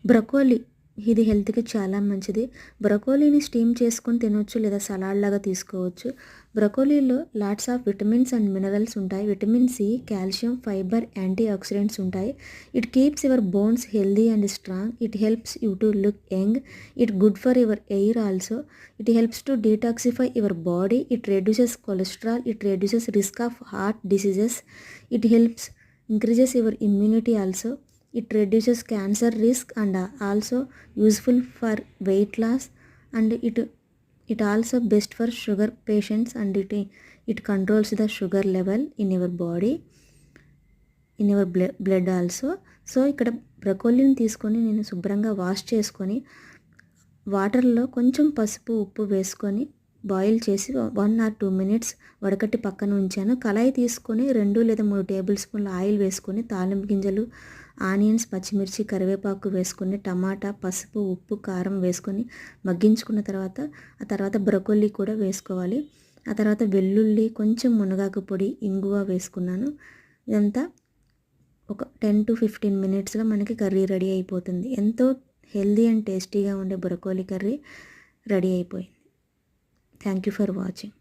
Broccoli ఇది హెల్త్కి చాలా మంచిది. బ్రొకోలీని స్టీమ్ చేసుకొని తినొచ్చు లేదా సలాడ్ లాగా తీసుకోవచ్చు. బ్రొకోలీలో lots of vitamins and minerals ఉంటాయి. Vitamin C, calcium, fibre, antioxidants ఉంటాయి. It keeps your bones healthy and strong. It helps you to look young. It good for your hair also. It helps to detoxify your body. It reduces cholesterol. It reduces risk of heart diseases. It helps increases your immunity also. It reduces cancer risk and also useful for weight loss, and it also best for sugar patients, and it controls the sugar level in your body, in your blood also. So ఇక్కడ బ్రొకోలీని తీసుకొని నేను శుభ్రంగా wash చేసుకొని వాటర్లో కొంచెం పసుపు ఉప్పు వేసుకొని బాయిల్ చేసి 1 or 2 మినిట్స్ వడకట్టి పక్కన ఉంచాను. కళాయి తీసుకొని 2 లేదా 3 టేబుల్ స్పూన్ల ఆయిల్ వేసుకొని తాలింపు గింజలు, ఆనియన్స్, పచ్చిమిర్చి, కరివేపాకు వేసుకొని టమాటా, పసుపు, ఉప్పు, కారం వేసుకొని మగ్గించుకున్న తర్వాత ఆ తర్వాత బ్రొకోలీ కూడా వేసుకోవాలి. ఆ తర్వాత వెల్లుల్లి, కొంచెం మునగాకు పొడి, ఇంగువ వేసుకున్నాను. ఇదంతా ఒక 10 to 15 మినిట్స్లో మనకి కర్రీ రెడీ అయిపోతుంది. ఎంతో హెల్దీ అండ్ టేస్టీగా ఉండే బ్రొకోలీ కర్రీ రెడీ అయిపోయింది. Thank you for watching.